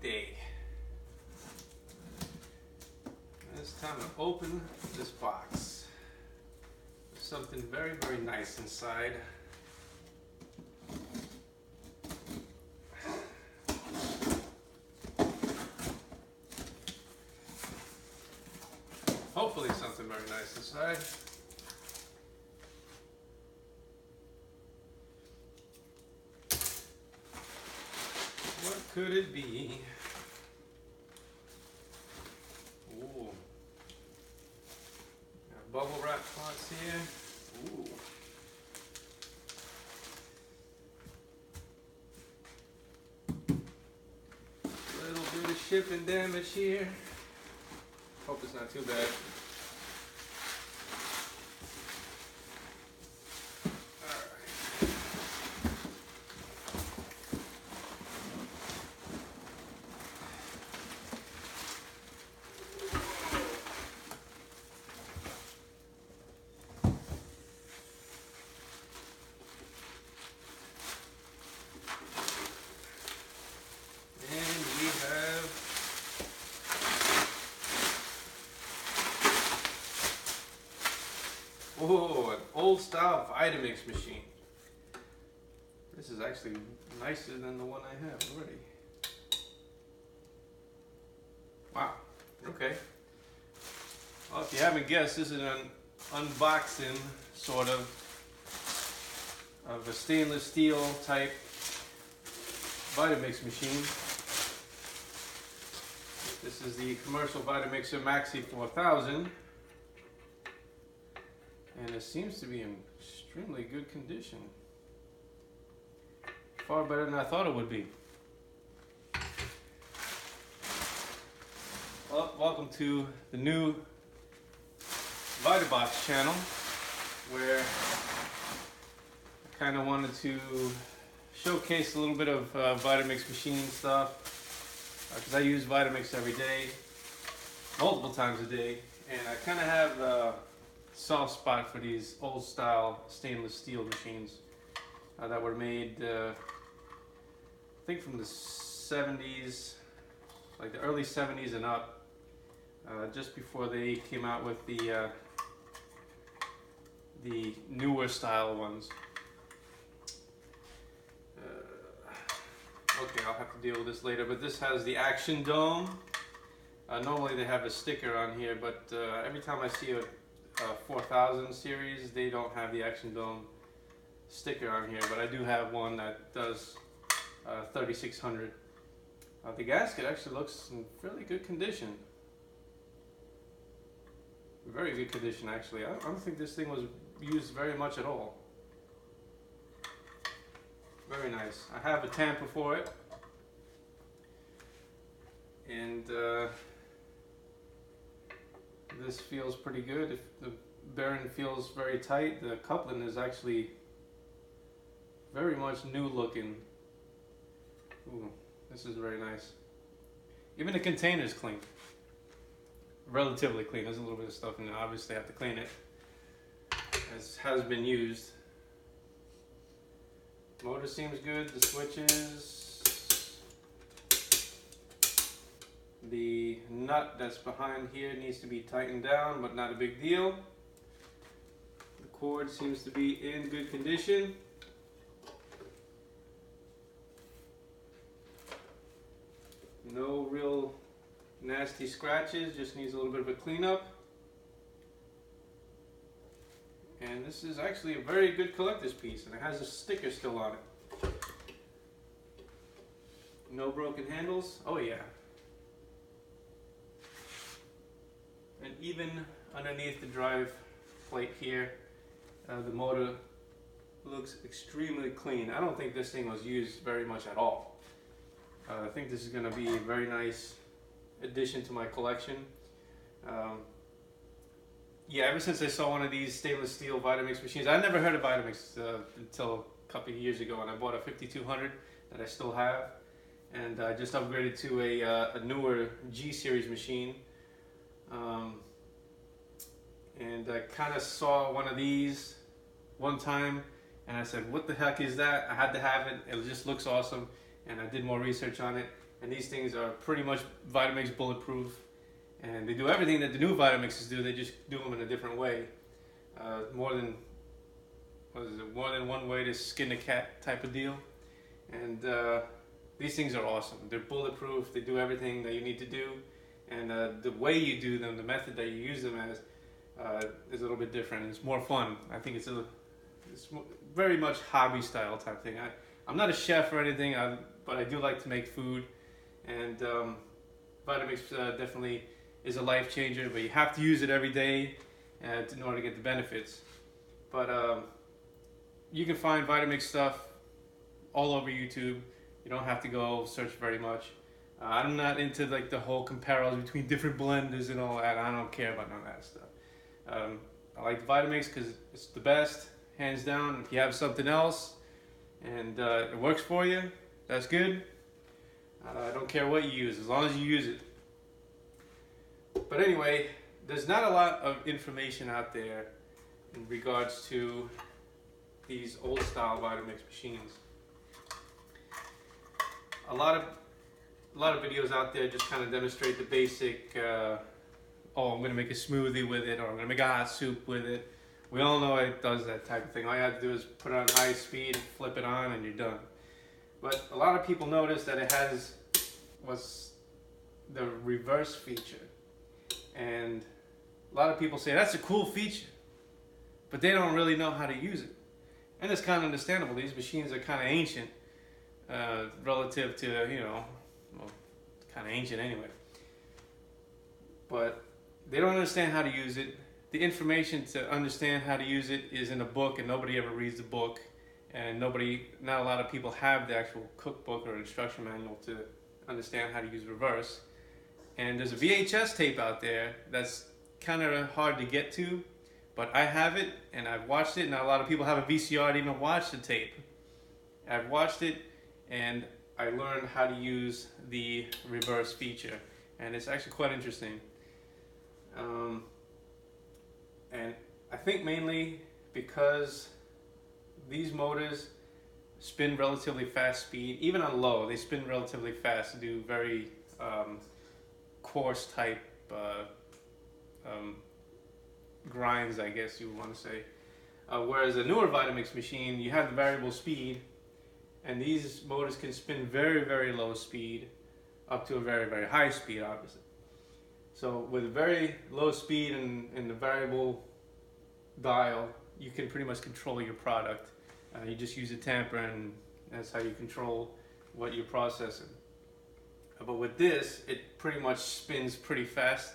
day. It's time to open this box. There's something very, very nice inside. Hopefully something very nice inside. What could it be? Ooh. Got bubble wrap parts here. Ooh. Little bit of shipping damage here. Hope it's not too bad. Oh, an old style Vitamix machine. This is actually nicer than the one I have already. Wow, okay. Well, if you haven't guessed, this is an unboxing, sort of a stainless steel type Vitamix machine. This is the commercial Vitamixer Maxi 4000. And it seems to be in extremely good condition. Far better than I thought it would be. Well, welcome to the new Vitabox channel, where I kind of wanted to showcase a little bit of Vitamix machine stuff, because I use Vitamix every day, multiple times a day, and I kind of have soft spot for these old style stainless steel machines that were made I think from the 70s, like the early 70s and up, just before they came out with the newer style ones. Okay, I'll have to deal with this later, but this has the action dome. Normally they have a sticker on here, but every time I see a 4000 series, they don't have the action dome sticker on here, but I do have one that does 3600. The gasket actually looks in fairly good condition. Very good condition, actually. I don't think this thing was used very much at all. Very nice. I have a tamper for it, and this feels pretty good. If the bearing feels very tight, the coupling is actually very much new looking. Ooh, this is very nice. Even the container is clean. Relatively clean. There's a little bit of stuff in there. Obviously I have to clean it, as has been used. Motor seems good. The switches. The nut that's behind here needs to be tightened down, but not a big deal. The cord seems to be in good condition. No real nasty scratches, just needs a little bit of a cleanup. And this is actually a very good collector's piece, and it has a sticker still on it. No broken handles. Oh yeah. And even underneath the drive plate here, the motor looks extremely clean. I don't think this thing was used very much at all. I think this is going to be a very nice addition to my collection. Yeah, ever since I saw one of these stainless steel Vitamix machines, I never heard of Vitamix until a couple of years ago, and I bought a 5200 that I still have, and I just upgraded to a newer G series machine. And I kind of saw one of these one time, and I said, what the heck is that? I had to have it. It just looks awesome. And I did more research on it, and these things are pretty much Vitamix bulletproof, and they do everything that the new Vitamixes do. They just do them in a different way. More than more than one way to skin a cat type of deal. And these things are awesome. They're bulletproof. They do everything that you need to do, and the way you do them, the method that you use them as, is a little bit different. It's more fun. I think it's very much hobby style type thing. I'm not a chef or anything, but I do like to make food, and Vitamix definitely is a life changer. But you have to use it every day in order to get the benefits. But you can find Vitamix stuff all over YouTube. You don't have to go search very much. I'm not into like the whole comparisons between different blenders and all that. I don't care about none of that stuff. I like the Vitamix because it's the best, hands down. If you have something else and it works for you, that's good. I don't care what you use, as long as you use it. But anyway, there's not a lot of information out there in regards to these old style Vitamix machines. A lot of videos out there just kind of demonstrate the basic, oh, I'm going to make a smoothie with it, or I'm going to make a hot soup with it. We all know it does that type of thing. All you have to do is put it on high speed, flip it on, and you're done. But a lot of people notice that it has what's the reverse feature. And a lot of people say that's a cool feature, but they don't really know how to use it. And it's kind of understandable. These machines are kind of ancient, relative to, well, kind of ancient anyway. But they don't understand how to use it. The information to understand how to use it is in a book, and nobody ever reads the book. And not a lot of people have the actual cookbook or instruction manual to understand how to use reverse. And there's a VHS tape out there that's kind of hard to get to, but I have it and I've watched it. Not a lot of people have a VCR to even watch the tape. I've watched it and I learned how to use the reverse feature, and it's actually quite interesting. And I think mainly because these motors spin relatively fast speed, even on low, they spin relatively fast to do very coarse type grinds, I guess you would want to say. Whereas a newer Vitamix machine, you have the variable speed, and these motors can spin very, very low speed up to a very, very high speed, obviously. So with a very low speed and the variable dial, you can pretty much control your product. You just use a tamper, and that's how you control what you're processing. But with this, it pretty much spins pretty fast,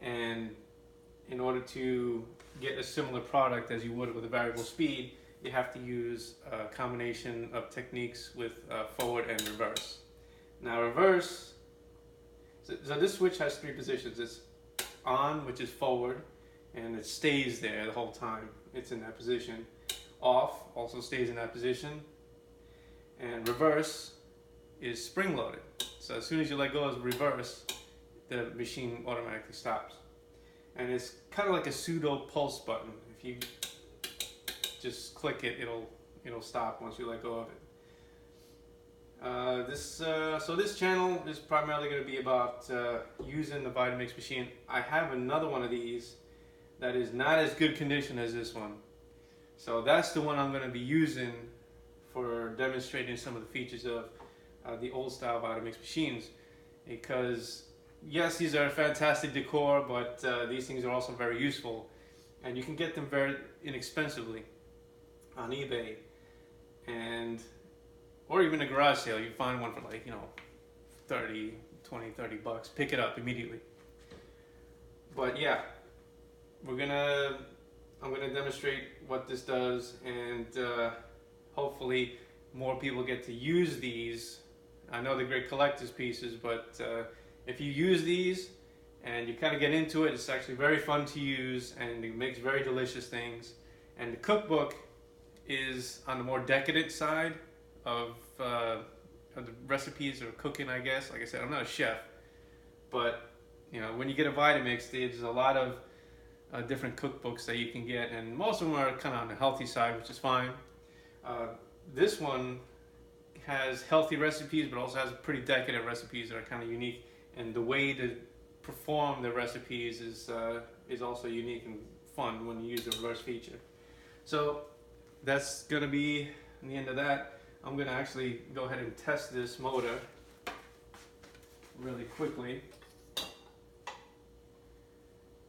and in order to get a similar product as you would with a variable speed, you have to use a combination of techniques with forward and reverse. Now reverse, so this switch has three positions. It's on, which is forward, and it stays there the whole time. It's in that position. Off also stays in that position. And reverse is spring loaded. So as soon as you let go of reverse, the machine automatically stops. And it's kind of like a pseudo pulse button. If you just click it, it'll stop once you let go of it. So this channel is primarily going to be about using the Vitamix machine. I have another one of these that is not as good condition as this one. So that's the one I'm going to be using for demonstrating some of the features of the old style Vitamix machines. Because yes, these are fantastic decor, but these things are also very useful. And you can get them very inexpensively on eBay, or even a garage sale. You find one for like, 30 bucks. Pick it up immediately. But yeah, I'm gonna demonstrate what this does, and hopefully more people get to use these. I know they're great collector's pieces, but if you use these and you kind of get into it, it's actually very fun to use, and it makes very delicious things. And the cookbook is on the more decadent side of the recipes or cooking, I guess. Like I said, I'm not a chef, but when you get a Vitamix, there's a lot of different cookbooks that you can get, and most of them are kind of on the healthy side, which is fine. This one has healthy recipes, but also has pretty decadent recipes that are kind of unique. And the way to perform the recipes is also unique and fun when you use the reverse feature. So that's going to be the end of that. I'm going to actually go ahead and test this motor really quickly,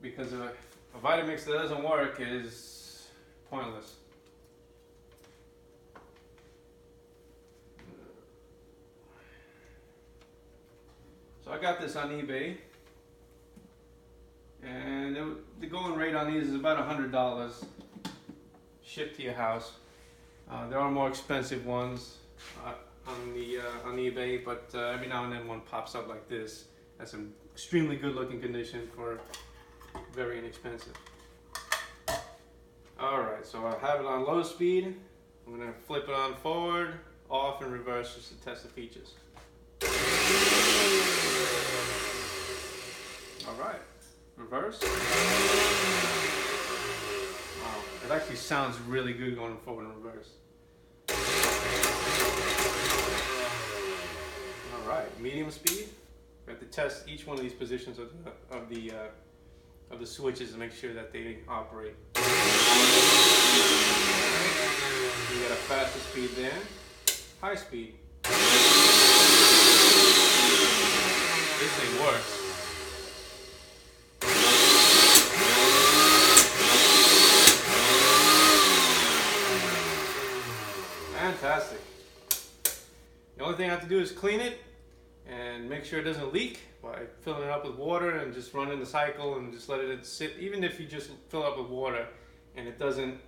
because a Vitamix that doesn't work is pointless. So I got this on eBay, and the going rate on these is about $100 shipped to your house. There are more expensive ones on eBay, but every now and then one pops up like this. That's an extremely good looking condition for very inexpensive. Alright, so I have it on low speed. I'm going to flip it on forward, off, and reverse just to test the features. Alright, reverse. Wow, it actually sounds really good going forward and reverse. Alright, medium speed. We have to test each one of these positions of the switches to make sure that they operate. You got a faster speed there. High speed. This thing works. Fantastic. The only thing I have to do is clean it and make sure it doesn't leak by filling it up with water and just running the cycle and just letting it sit. Even if you just fill it up with water and it doesn't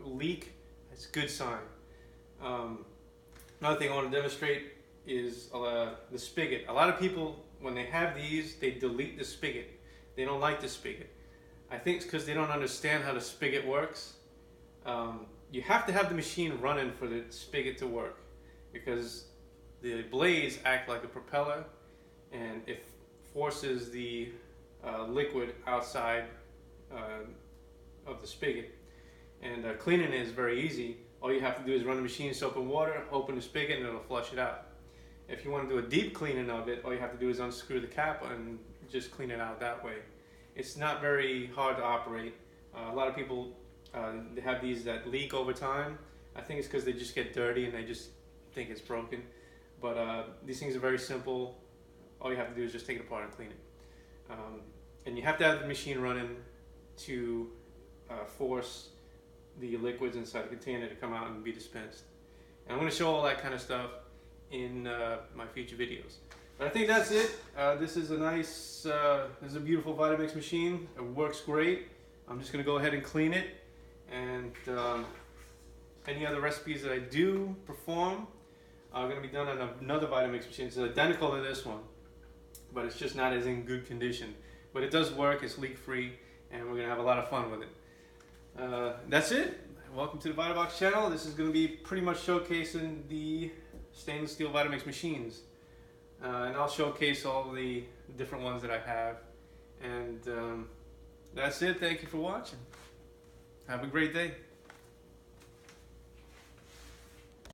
leak, it's a good sign. Another thing I want to demonstrate is the spigot. A lot of people, when they have these, they delete the spigot. They don't like the spigot. I think it's because they don't understand how the spigot works. You have to have the machine running for the spigot to work, because the blades act like a propeller and it forces the liquid outside of the spigot. And cleaning it is very easy. All you have to do is run the machine, soap and water, open the spigot, and it'll flush it out. If you want to do a deep cleaning of it, all you have to do is unscrew the cap and just clean it out that way. It's not very hard to operate. A lot of people they have these that leak over time. I think it's because they just get dirty and they just think it's broken. But these things are very simple. All you have to do is just take it apart and clean it. And you have to have the machine running to force the liquids inside the container to come out and be dispensed. And I'm going to show all that kind of stuff in my future videos. But I think that's it. This is a nice, this is a beautiful Vitamix machine. It works great. I'm just going to go ahead and clean it. And any other recipes that I do perform are going to be done on another Vitamix machine. It's identical to this one, but it's just not as in good condition. But it does work, it's leak free, and we're going to have a lot of fun with it. That's it. Welcome to the Vitabox channel. This is going to be pretty much showcasing the stainless steel Vitamix machines. And I'll showcase all the different ones that I have. And that's it. Thank you for watching. Have a great day.